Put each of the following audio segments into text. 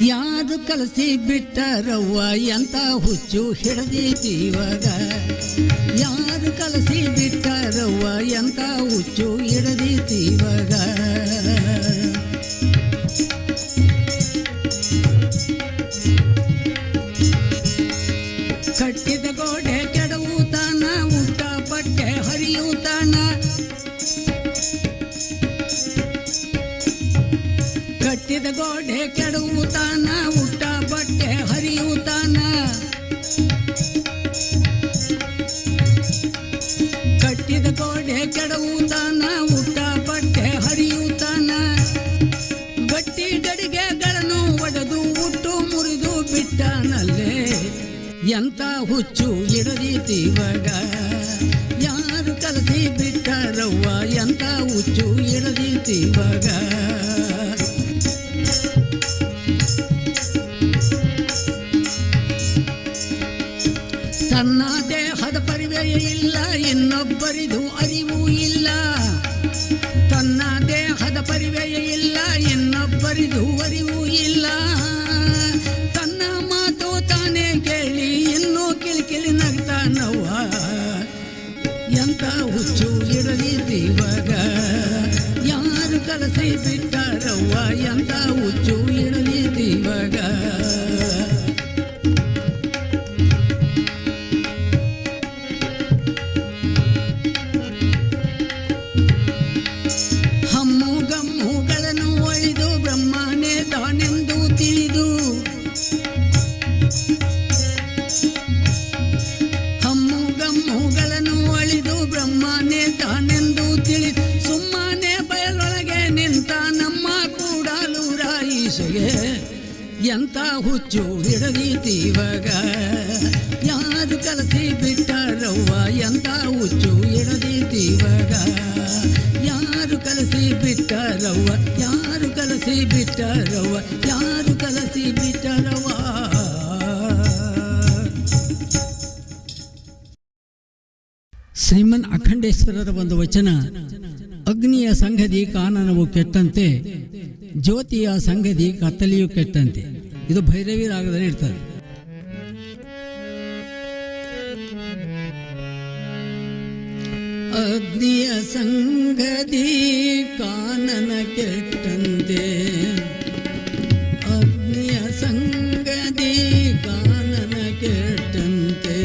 ಯಾರು ಕಲಸಿ ಬಿಟ್ಟರವ್ವ ಎಂತ ಹುಚ್ಚು ಹಿಡದೀತಿವಾಗ. ಯಾರು ಕಲಸಿ ಬಿಟ್ಟರವ್ವ ಎಂತ ಹುಚ್ಚು ಹಿಡದೀತಿವಾಗ. ಕಟ್ಟಿದ ಗೋಡೆ ಕೆಡವುತ್ತಾನ, ಊಟ ಬಟ್ಟೆ ಹರಿಯುತ್ತಾನ. ಕಟ್ಟಿದ ಗೋಡೆ ಕೆಡವುತ್ತಾನ, ಊಟ ಬಟ್ಟೆ ಹರಿಯುತ್ತಾನ. ಕಟ್ಟಿದ ಗೋಡೆ ಕೆಡವುತ್ತಾನ, ಊಟ ಬಟ್ಟೆ ಹರಿಯುತ್ತಾನ. ಗಟ್ಟಿ ಗಡಿಗೆಗಳನ್ನು ಒಡೆದು ಹುಟ್ಟು ಮುರಿದು ಬಿಟ್ಟನಲ್ಲೇ ಎಂತ ಹುಚ್ಚು ಹಿಡದೀತಿವಾಗ. ಯಾರು ಕಲಸಿ ಬಿಟ್ಟರವ್ವ ಎಂತ ಹುಚ್ಚು ಹಿಡದೀತಿವಾಗ. ತನ್ನ ದೇಹದ ಪರಿವೆಯ ಇಲ್ಲ, ಇನ್ನೊಬ್ಬರಿದು ಅರಿವು ಇಲ್ಲ. ತನ್ನ ದೇಹದ ಪರಿವೆಯ ಇಲ್ಲ, ಇನ್ನೊಬ್ಬರಿದು ಅರಿವು ಇಲ್ಲ. ತನ್ನ ಮಾತು ತಾನೇ ಕೇಳಿ ಇನ್ನೂ ಕಿಲಿಕಿಲಿ ನಗ್ತಾನವ್ವ ಎಂತ ಹುಚ್ಚು ಹಿಡದೀತಿವಾಗ. ಯಾರು ಕಲಸಿ ಬಿಟ್ಟರವ್ವ ಎಂತ ಹುಚ್ಚು ಹಿಡದೀತಿವಾಗ. ಹಮ್ಮು ಗಮ್ಮುಗಳನ್ನು ಒಳಿದು ಬ್ರಹ್ಮನೇ ತಾನೆಂದು ತಿಳಿದು. ಹಮ್ಮು ಗಮ್ಮುಗಳನ್ನು ಒಳಿದು ಬ್ರಹ್ಮನೇ ತಾನೆಂದು ತಿಳಿದು. ಸುಮ್ಮನೆ ಬಯಲೊಳಗೆ ನಿಂತ ನಮ್ಮ ಕೂಡಲೂರ ಈಶೆಗೆ ಎಂತ ಹುಚ್ಚು ಹಿಡದೀತಿವಾಗ. ಯಾರು ಕಲಸಿ ಬಿಟ್ಟರವ್ವ ಎಂತ ಹುಚ್ಚು ಹಿಡದೀತಿವಾಗ. ಯಾರು ಕಲಸಿ ಬಿಟ್ಟರವ್ವ, ಯಾರು ಕಲಸಿ ಬಿಟ್ಟರವ್ವ, ಯಾರು ಕಲಸಿ ಬಿಟ್ಟರವ್ವ. ಶ್ರೀಮನ್ ಅಖಂಡೇಶ್ವರರ ಒಂದು ವಚನ. ಅಗ್ನಿಯ ಸಂಗತಿ ಕಾನನವು ಕೆಟ್ಟಂತೆ, ಜ್ಯೋತಿಯ ಸಂಗತಿ ಕತ್ತಲೆಯು ಕೆಟ್ಟಂತೆ. ಇದು ಭೈರವಿ ರಾಗದಲ್ಲಿ ಇರ್ತದೆ. ಅಗ್ನಿಯ ಸಂಗತಿ ಕಾನನ ಕೆಟ್ಟಂತೆ, ಅಗ್ನಿಯ ಸಂಗತಿ ಕಾನನ ಕೆಟ್ಟಂತೆ,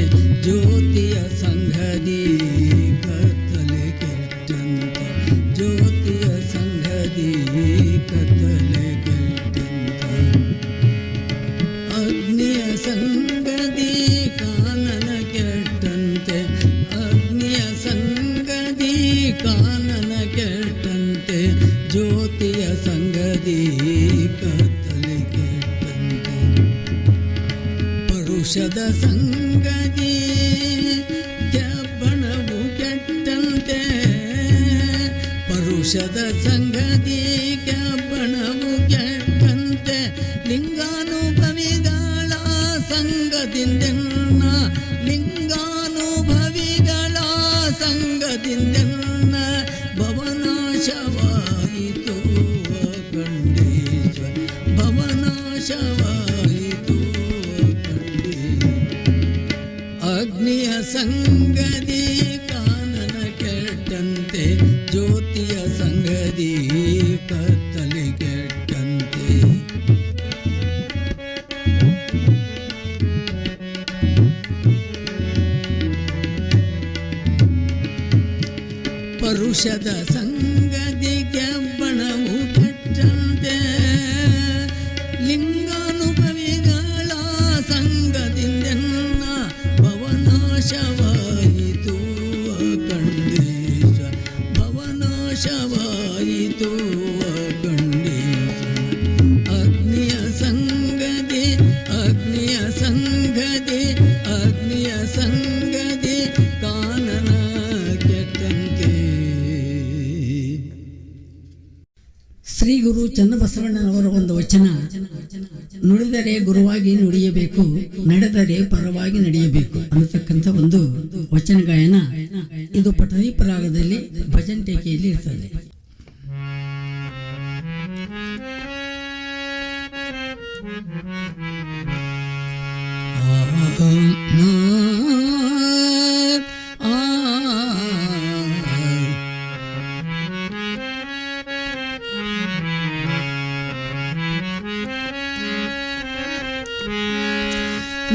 ಜ್ಯೋತಿಯ ಸಂಗತಿ ಕತ್ತಲೆ ಕೆಟ್ಟಂತೆ, ಜ್ಯೋತಿಯ ಸಂಗತಿ ಕತ್ತಲೆ ಕೆಟ್ಟಂತೆ. ಅಗ್ನಿಯ ಸಂಗತಿ ಕಾನನ ಕೆಟ್ಟಂತೆ, ಅಗ್ನಿಯ ಸಂಗತಿ ಕಾನನ ಕೆಟ್ಟಂತೆ, ಜ್ಯೋತಿಯ ಸಂಗತಿ ಕತ್ತಲೆ ಕೆಟ್ಟಂತೆ. ಪರುಷದ ಸಂಗತಿ ಕೆಬ್ಬಣವು ಕೆಟ್ಟಂತೆ, ಪರುಷದ ಸಂಗತಿ ಕೆಬ್ಬಣವು ಕೆಟ್ಟಂತೆ. ಲಿಂಗಾನುಭವಿಗಳ ಸಂಗದಿಂದೆನ್ನ, ಲಿಂಗಾನುಭವಿಗಳ ಸಂಗದಿಂದೆನ್ನ ಭವನಾಶವಾಯಿತು ಅಖಂಡೇಶ್ವರ, ಭವನಾಶವಾಯಿತು ಅಖಂಡೇಶ್ವರ. ಅಗ್ನಿಯ ಸಂಗತಿ ಕಾನನ ಕೆಟ್ಟಂತೆ, ಜ್ಯೋತಿಯ ಸಂಗತಿ ಕತ್ತಲೆ ಕೆಟ್ಟಂತೆ. ಪರುಷದ ಸಂಗತಿ ಕೆಬ್ಬಣವು ಕೆಟ್ಟಂತೆ, ಲಿಂಗಾನುಭವಿಗಳ ಸಂಗದಿಂದೆನ್ನ ಭವನಾಶವಾಯಿತು ಅಖಂಡೇಶ್ವರ, ಭವನಾಶವಾಯಿತು ಅಖಂಡೇಶ್ವರ. ಅಗ್ನಿಯ ಸಂಗತಿ, ಅಗ್ನಿಯ ಸಂಗತಿ, ಅಗ್ನಿಯ ಸಂಗತಿ ಕಾನನ ಕೆಟ್ಟಂತೆ. ಶ್ರೀ ಗುರು ಚನ್ನಬಸವಣ್ಣನವರ ಒಂದು ವಚನ. ನುಡಿದರೆ ಗುರುವಾಗಿ ನುಡಿಯಬೇಕು, ನಡೆದರೆ ಪರವಾಗಿ ನಡೆಯಬೇಕು ಅನ್ನತಕ್ಕಂಥ ಒಂದು ವಚನ ಗಾಯನ. ಇದು ಪಠದೀಪ ರಾಗದಲ್ಲಿ ಭಜನ್ ಟೇಕೆಯಲ್ಲಿ ಇರ್ತದೆ.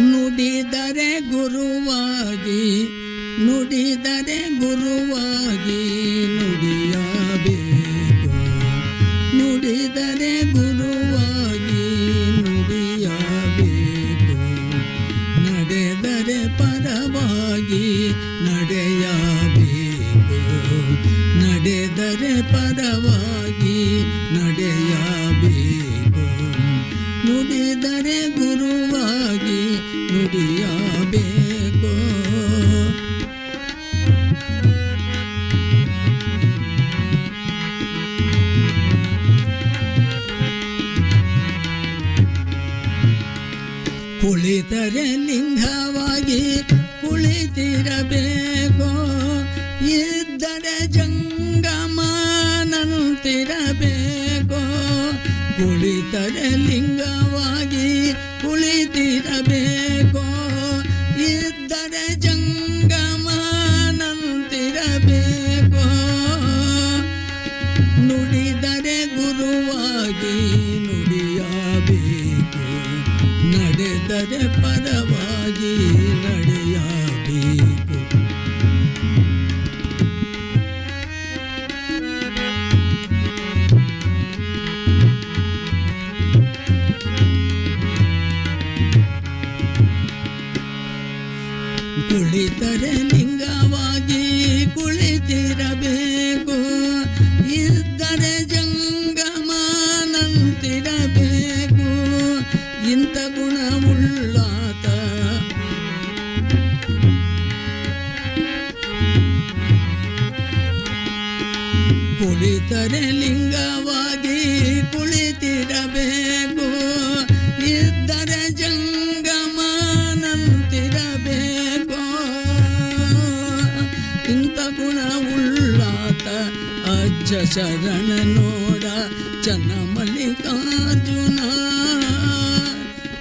ನುಡಿದರೆ ಗುರುವಾಗಿ ನುಡಿದರೆ ಗುರುವಾಗಿ ನುಡಿಯಬೇಕು, ನುಡಿದರೆ ಗುರುವಾಗಿ ನುಡಿಯಬೇಕು, ನಡೆದರೆ ಪರವಾಗಿ ನಡೆಯಬೇಕು, ನಡೆದರೆ ಪರವಾಗಿ ನಡೆಯಬೇಕು, ನುಡಿದರೆ ಗುರುವಾಗಿ ನುಡಿಯಬೇಕು. ಕುಳಿತರೆ ಲಿಂಗವಾಗಿ ಕುಳಿತಿರಬೇಕು, ಇದ್ದರೆ ಜಂಗಮನಂತಿರಬೇಕು. ಕುಳಿತರೆ ಲಿಂಗವಾಗಿ ಕುಳಿತಿರಬೇಕು, ಇದ್ದರೆ ಜಂಗಮನಂತಿರಬೇಕು. ನುಡಿದರೆ ಗುರುವಾಗಿ ನುಡಿಯಬೇಕು, ನಡೆದರೆ ಪರವಾಗಿ ನಡೆಯಬೇಕು. ಕುಳಿತರೆ ಲಿಂಗವಾಗಿ ಕುಳಿತಿರಬೇಕು, ಇದ್ದರೆ ಜಂಗಮನಂತಿರಬೇಕು. ಇಂಥ ಗುಣವುಳ್ಳಾತ ಕುಳಿತರೆ ಲಿಂಗವಾಗಿ ಕುಳಿತಿರಬೇಕು, ಇದ್ದರೆ ಜಂಗಮನಂತಿರಬೇಕು. ಇಂಥ ಗುಣವುಳ್ಳಾತ ಅಜ್ಜ ಶರಣ ನೋಡ ಚನ್ನಮಲ್ಲಿಕಾರ್ಜುನ.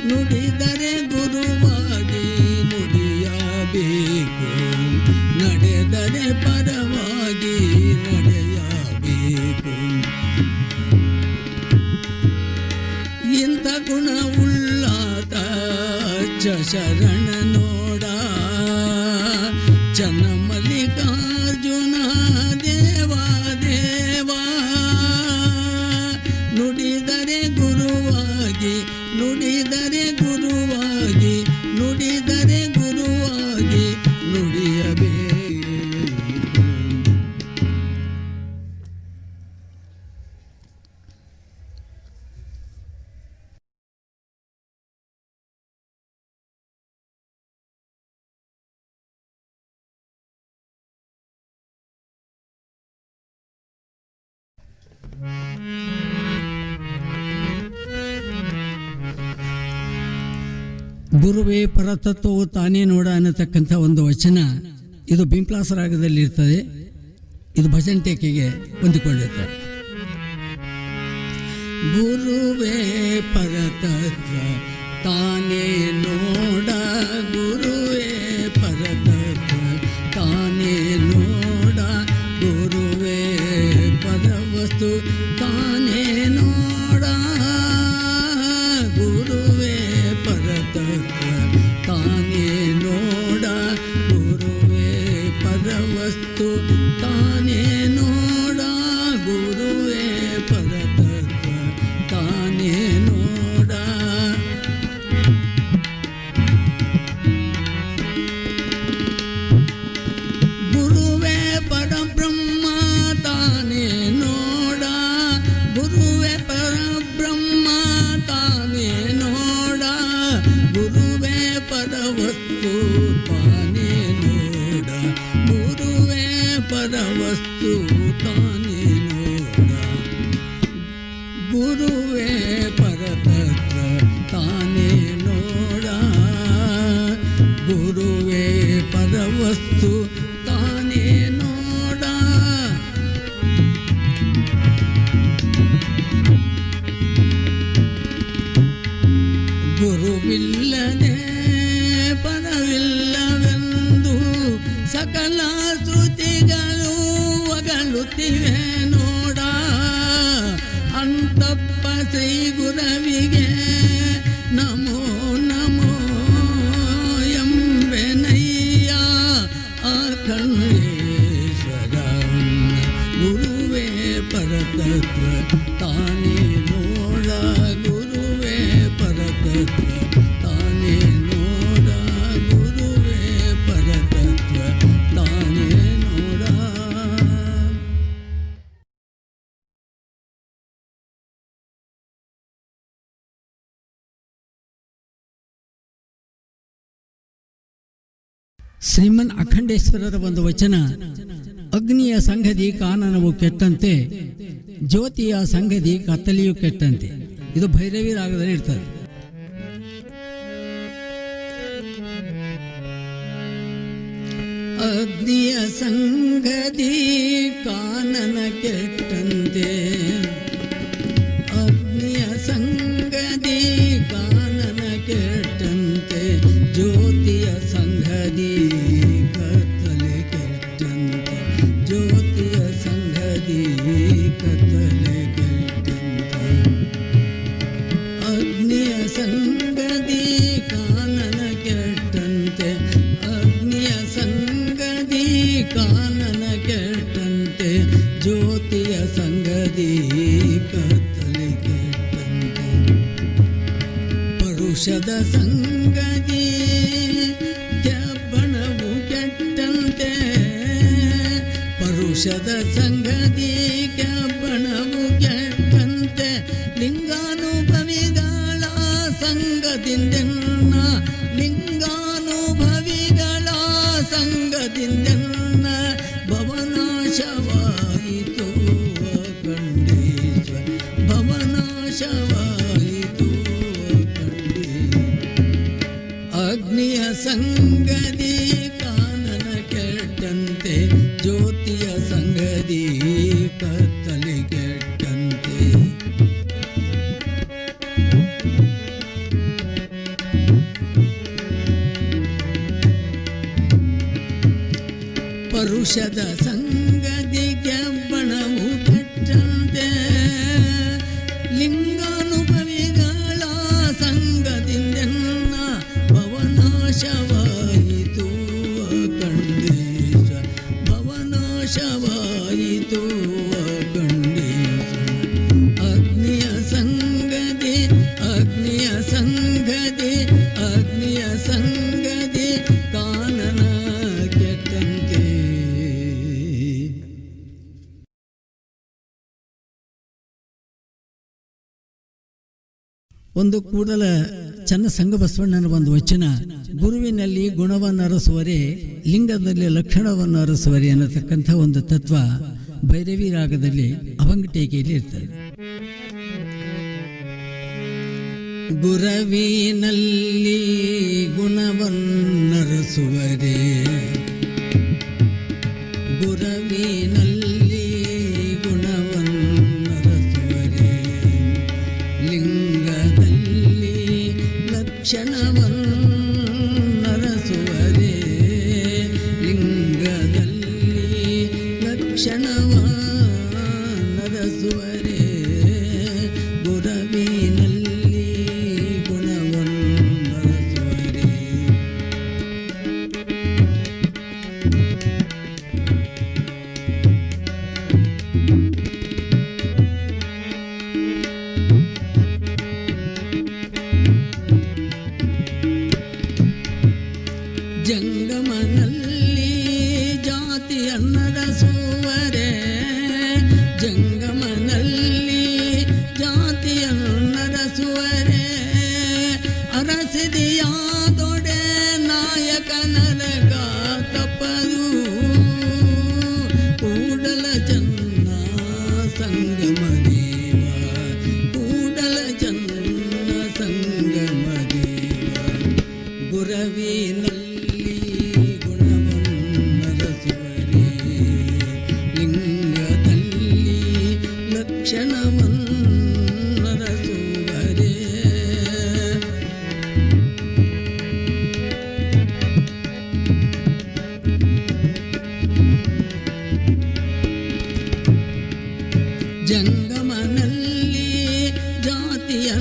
ನುಡಿದರೆ ಗುರುವಾಗಿ ನುಡಿಯಬೇಕು, ನಡೆದರೆ ಪರವಾಗಿ ನಡೆಯಬೇಕು. ಇಂಥ ಗುಣವುಳ್ಳಾತ ಅಜ್ಜ ಶರಣ ನೋಡ ಚನ್ನಮಲ್ಲಿಕಾರ್ಜುನ. ದೇವ ದೇವ ನುಡಿದರೆ ಗುರುವಾಗಿ ನುಡಿದರೆ ಗುರುವಾಗಿ ನುಡಿದರೆ ಗುರುವಾಗಿ ನುಡಿಯಬೇಕು. ಗುರುವೇ ಪರತತ್ವವು ತಾನೇ ನೋಡ ಅನ್ನತಕ್ಕಂಥ ಒಂದು ವಚನ ಇದು ಬಿಂಪ್ಲಾಸ ರಾಗದಲ್ಲಿ ಇರ್ತದೆ. ಇದು ಭಜನ್ ಟೇಕೆಗೆ ಹೊಂದಿಕೊಂಡಿರ್ತದೆ. ಗುರುವೇ ಪರತತ್ವ ತಾನೇ ನೋಡ, ಗುರುವೇ ಪರತತ್ವ ತಾನೇ ನೋಡ, ಗುರುವೇ ಪರವಸ್ತು ತಾನೇ ನೋಡ, ಗುರುವೇ ಪರತತ್ವ ತಾನೇ ನೋಡ, ಗುರುವೇ ಪರವಸ್ತು ತಾನೇ ನೋಡ, ಗುರುವೇ ಪರತತ್ವ ತಾನೇ ನೋಡ. ಗುರುವೇ ಪರಬ್ರಹ್ಮ ತಾನೇ ನೋಡ, ಗುರುವೇ ಪರಬ್ರಹ್ಮ ತಾನೇ ನೋಡ, ಗುರುವೇ ಪರವಸ್ತು ತಾನೇ ನೋಡ, ಗುರುವೇ ಪರವಸ್ತು ತಾನೇ ನೋಡ, ಗುರುವೇ ಪರತತ್ವ ತಾನೇ ನೋಡ, ಗುರುವೇ ಪರವಸ್ತು ತಾನೇ ನೋಡ. ಗುರುವಿಲ್ಲದೆ ಪರವಿಲ್ಲವೆಂದು ಸಕಲ ಶ್ರುತಿಗಳು ಒಗಳುತ್ತಿವೆ ನೋಡ. ಅಂತಪ್ಪ ಶ್ರೀ ಗುರವಿಗೆ ನಮೋ ನಮೋ ಎಂಬೆನಯ್ಯ. ಅಖಂಡೇಶ್ವರ ಗುರುವೇ ಪರತತ್ವ ತಾನೇ ನೋಡ. ಗುರುವೇ ಪರತತ್ವ ತಾನೇ ನೋಡ. ಗುರುವೇ ಪರತತ್ವ ತಾನೇ ನೋಡ. ಶ್ರೀಮನ್ ಅಖಂಡೇಶ್ವರರ ಒಂದು ವಚನ, ಅಗ್ನಿಯ ಸಂಗತಿ ಕಾನನವು ಕೆಟ್ಟಂತೆ, ಜ್ಯೋತಿಯ ಸಂಗತಿ ಕತ್ತಲೆಯು ಕೆಟ್ಟಂತೆ. ಇದು ಭೈರವಿ ರಾಗದಲ್ಲಿ ಇರ್ತದೆ. ಅಗ್ನಿಯ ಸಂಗತಿ ಕಾನನ ಕೆಟ್ಟಂತೆ, ಅಗ್ನಿಯ ಸಂಗತಿ ಕಾನನ ಕೆಟ್ಟಂತೆ, ಜ್ಯೋತಿಯ ಸಂಗತಿ ಕತ್ತಲೆ ಕೆಟ್ಟಂತೆ, ಜ್ಯೋತಿಯ ಸಂಗತಿ ಕತ್ತಲೆ ಕೆಟ್ಟಂತೆ. ಅಗ್ನಿಯ ಸಂಗತಿ ಕಾನನ ಕೆಟ್ಟಂತೆ, ಅಗ್ನಿಯ ಸಂಗತಿ ಕಾನನ ಕೆಟ್ಟಂತೆ, ಜ್ಯೋತಿಯ ಸಂಗತಿ ಕತ್ತಲೆ ಕೆಟ್ಟಂತೆ. ಪರುಷದ ಸಂಗತಿ ಕೆಬ್ಬಣವು ಕೆಟ್ಟಂತೆ, ಪರುಷದ ಸಂಗತಿ ಕೆಬ್ಬಣವು ಕೆಟ್ಟಂತೆ, ಲಿಂಗಾನುಭವಿಗಳ ಸಂಗದಿಂದೆನ್ನ, ಲಿಂಗಾನುಭವಿಗಳ ಸಂಗದಿಂದೆನ್ನ ಭವನಾಶವಾಯಿತು ಅಖಂಡೇಶ್ವರ, ಭವನಾಶವಾಯಿತು ಅಗ್ನಿಯ ಸಂಗತಿ ಕಾನನ ಕೆಟ್ಟಂತೆ, ಜ್ಯೋತಿಯ ಸಂಗತಿ ಕತ್ತಲೆ ಕೆಟ್ಟಂತೆ. ಪರುಷದ ಸಂಗತಿ ಕೆಬ್ಬಣವು ಕೆಟ್ಟಂತೆ, ಲಿಂಗಾನುಭವಿಗಳ ಸಂಗದಿಂದೆನ್ನ ಭವನಾಶವಾಯಿತು ಅಖಂಡೇಶ್ವರ, ಭವನಾಶವಾಯಿತು ಅಖಂಡೇಶ್ವರ. ಅಗ್ನಿಯ ಸಂಗತಿ, ಅಗ್ನಿಯ ಸಂಗತಿ, ಅಗ್ನಿಯ ಸಂಗತಿ ಕಾನನ ಕೆಟ್ಟಂತೆ. ಒಂದು ಕೂಡಲ ಚನ್ನ ಸಂಗಬಸವಣ್ಣನ ಒಂದು ವಚನ, ಗುರುವಿನಲ್ಲಿ ಗುಣವನ್ನು ಅರಸುವರೆ, ಲಿಂಗದಲ್ಲಿ ಲಕ್ಷಣವನ್ನು ಅರಸುವರೆ ಅನ್ನತಕ್ಕಂಥ ಒಂದು ತತ್ವ ಭೈರವಿ ರಾಗದಲ್ಲಿ ಅಭಂಗಟೇಕೆಯಲ್ಲಿ ಇರ್ತದೆ. ಗುರವಿನಲ್ಲಿ ಗುಣವನ್ನರಸುವರೆ, ಗುರವಿನಲ್ಲಿ ಗುಣವನ್ನರಸುವರೆ, ಲಿಂಗದಲ್ಲಿ ಲಕ್ಷಣವನ್ನರಸುವರೆ, ಲಿಂಗದಲ್ಲಿ ಲಕ್ಷಣವನ್ನರಸುವರೆ, ಗುರವಿನಲ್ಲಿ ಗುಣವನ್ನರಸುವರೆ.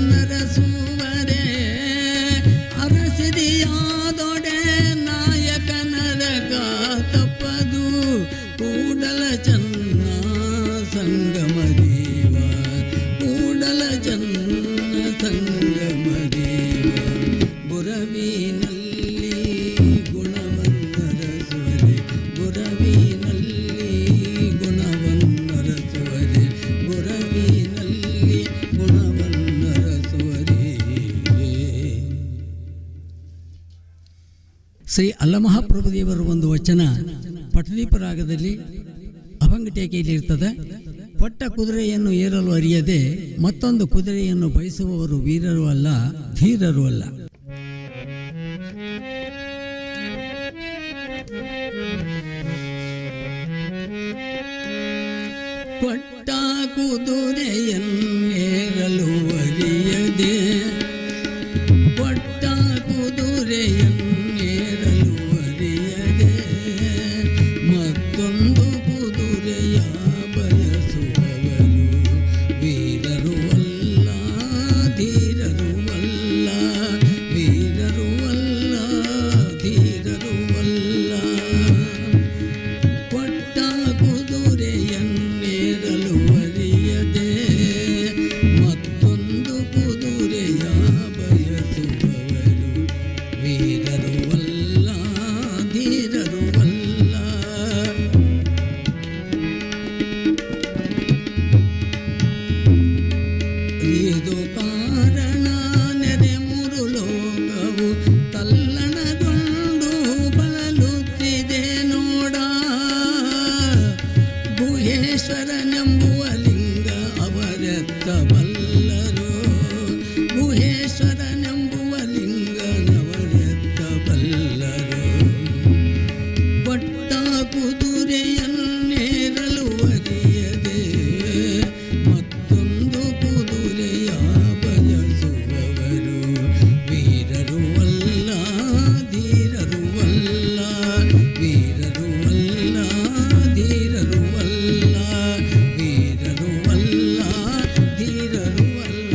ನರಸುವರೆ ಅರಸಿದಿಯಾದೊಡೆ ನಾಯಕ ನರಕ ತಪ್ಪದು ಕೂಡಲ ಚನ್ನ ಸಂಗಮ ದೇವ ಕೂಡಲ ಚನ್ನ ಸಂಗಮ ದೇವ ಗುರವಿನಲ್ಲಿ ಗುಣವನ್ನರಸುವರೆ ಗುರವಿನಲ್ಲಿ ಗುಣವನ್ನರಸುವರೆ ಗುರವಿನಲ್ಲಿ ಗುಣವನ್ನರಸುವರೆ. ಶ್ರೀ ಅಲ್ಲಮಹಾಪ್ರಭುದೇವರ ಒಂದು ವಚನ ಪಟದೀಪ ರಾಗದಲ್ಲಿ ಅಭಂಗಟೇಕೆಯಲ್ಲಿರ್ತದೆ. ಕೊಟ್ಟ ಕುದುರೆಯನ್ನು ಏರಲು ಅರಿಯದೆ ಮತ್ತೊಂದು ಕುದುರೆಯನ್ನು ಬಯಸುವವರು ವೀರರು ಅಲ್ಲ, ಧೀರರು ಅಲ್ಲ. ಕೊಟ್ಟ ಕುದುರೆಯನ್ನೇರಲು ಅರಿಯದೆ ಕೊಟ್ಟ ಕುದುರೆಯನ್ನೇರಲು ಅರಿಯದೆ ಮತ್ತೊಂದು ಕುದುರೆಯ ಬಯಸುವವರು ವೀರರು ಅಲ್ಲ, ಧೀರರು ಅಲ್ಲ, ವೀರರು ಅಲ್ಲ, ಧೀರರು ಅಲ್ಲ. ಕೊಟ್ಟ ಕುದುರೆಯನ್ನೇರಲು ಅರಿಯದೆ ಮತ್ತೊಂದು ಕುದುರೆಯ ಬಯಸುವವರು ವೀರರು ಅಲ್ಲ, ಧೀರರು ಅಲ್ಲ. ಇದು ಕಾರಣ ನೆರೆ ಮೂರು ಲೋಕವು ತಲ್ಲಣಗೊಂಡು ಬಳಲುತ್ತಿದೆ ನೋಡ. ಗುಹೇಶ್ವರನೆಂಬುವ ಲಿಂಗ ಅವರೆತ್ತಬಲ್ಲರು, ಗುಹೇಶ್ವರನೆಂಬುವ ಲಿಂಗನವರೆತ್ತಬಲ್ಲರು. ಕೊಟ್ಟ ಕುದುರೆಯನ್ನೇರಲು ಅರಿಯದೆ ಮತ್ತೊಂದು ಕುದುರೆಯ ಬಯಸುವವರು ವೀರರು ಅಲ್ಲ, ಧೀರರು ಅಲ್ಲ, ವೀರರು ಅಲ್ಲ, ಧೀರರು ಅಲ್ಲ, ವೀರರು ಅಲ್ಲ, ಧೀರರು ಅಲ್ಲ.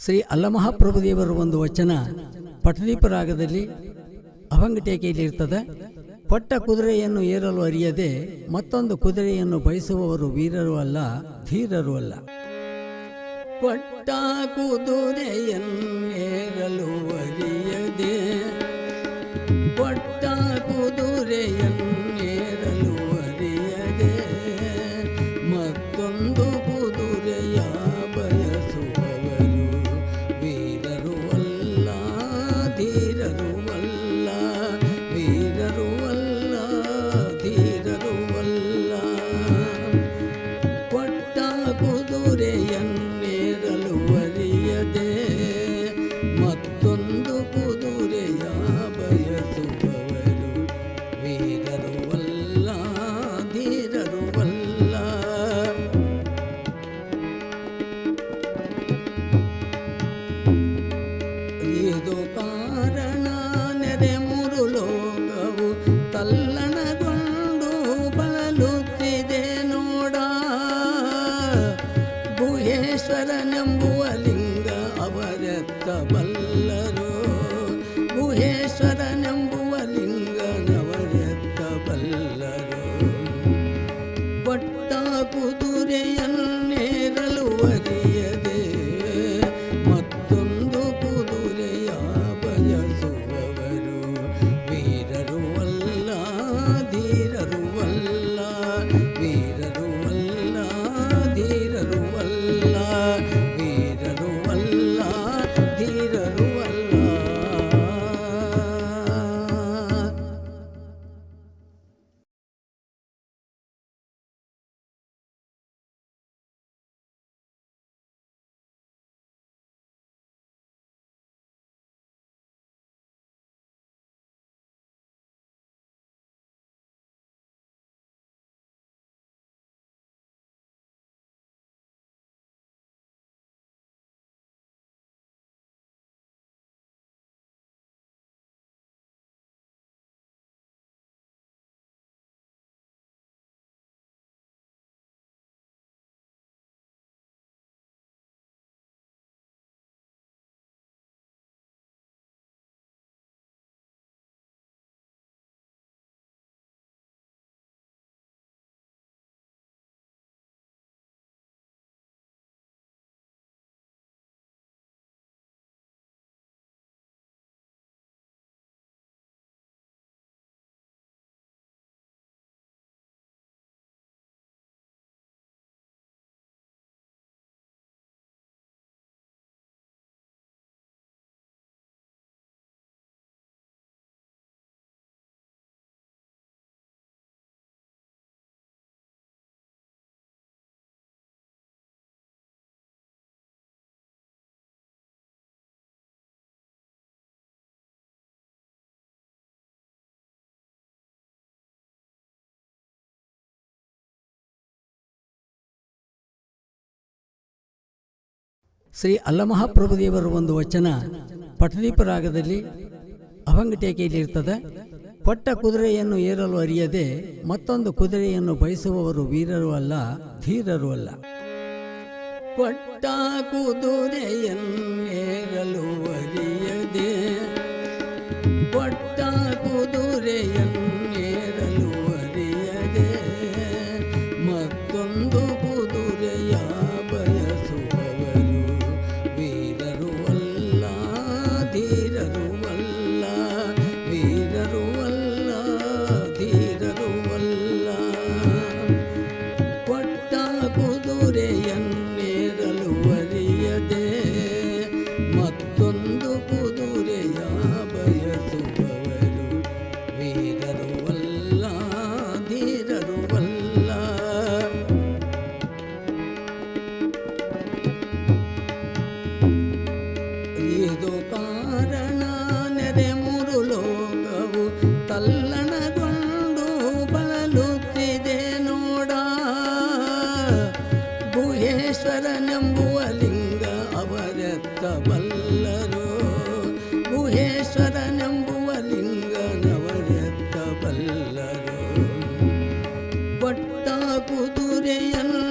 ಶ್ರೀ ಅಲ್ಲಮಹಾಪ್ರಭುದೇವರ ಒಂದು ವಚನ ಪಟದೀಪ ರಾಗದಲ್ಲಿ ಅಭಂಗಟೇಕೆಯಲ್ಲಿರ್ತದೆ. ಕೊಟ್ಟ ಕುದುರೆಯನ್ನು ಏರಲು ಅರಿಯದೆ ಮತ್ತೊಂದು ಕುದುರೆಯನ್ನು ಬಯಸುವವರು ವೀರರು ಅಲ್ಲ, ಧೀರರು ಅಲ್ಲ. ಕೊಟ್ಟ ಕುದುರೆಯನ್ನೇರಲು ಅರಿಯದೆ ಕೊಟ್ಟ ಕುದುರೆಯನ್ನೇರಲು ಅರಿಯದೆ ಮತ್ತೊಂದು ಕುದುರೆಯ ಬಯಸುವವರು ವೀರರು ಅಲ್ಲ, ಧೀರರು ಅಲ್ಲ, ವೀರರು ಅಲ್ಲ, ಧೀರರು ಅಲ್ಲ. ಕೊಟ್ಟ ಕುದುರೆಯನ್ನೇರಲು ಅರಿಯದೆ ಮತ್ತೊಂದು ಕುದುರೆಯ ಬಯಸುವವರು ವೀರ ಶ್ರೀ ಅಲ್ಲಮಹಾಪ್ರಭುದೇವರ ಒಂದು ವಚನ ಪಟದೀಪ ರಾಗದಲ್ಲಿ ಅಭಂಗಟೇಕೆಯಲ್ಲಿರ್ತದೆ. ಕೊಟ್ಟ ಕುದುರೆಯನ್ನು ಏರಲು ಅರಿಯದೆ ಮತ್ತೊಂದು ಕುದುರೆಯನ್ನು ಬಯಸುವವರು ವೀರರು ಅಲ್ಲ, ಧೀರರು ಅಲ್ಲ. ಕೊಟ್ಟ ಕುದುರೆಯನ್ನೇರಲು ಅರಿಯದೆ, ಕೊಟ್ಟ ಕುದುರೆಯನ್ನೇರಲು ಅರಿಯದೆ ಮತ್ತೊಂದು ಕುದುರೆಯ ಬಯಸುವವರು ವೀರರು ಅಲ್ಲ, ಧೀರರು ಅಲ್ಲ, ವೀರರು ಅಲ್ಲ, ಧೀರರು ಅಲ್ಲ. ಕೊಟ್ಟ ಕುದುರೆಯನ್ನೇರಲು ಅರಿಯದೆ ಮತ್ತೊಂದು ಕುದುರೆಯ ಬಯಸುವವರು ವೀರರು ಅಲ್ಲ, ಧೀರರು ಅಲ್ಲ. ಇದು ಕಾರಣ ನೆರೆ ಮೂರು ಲೋಕವು ತಲ್ಲಣಗೊಂಡು ಬಳಲುತ್ತಿದೆ ನೋಡ. ಗುಹೇಶ್ವರನೆಂಬುವ ಲಿಂಗ ಅವರೆತ್ತ ಬಲ್ಲರು, ಗುಹೇಶ್ವರನೆಂಬುವ ಲಿಂಗನವರೆತ್ತ ಬಲ್ಲರು. ಕೊಟ್ಟ ಕುದುರೆಯನ್ನು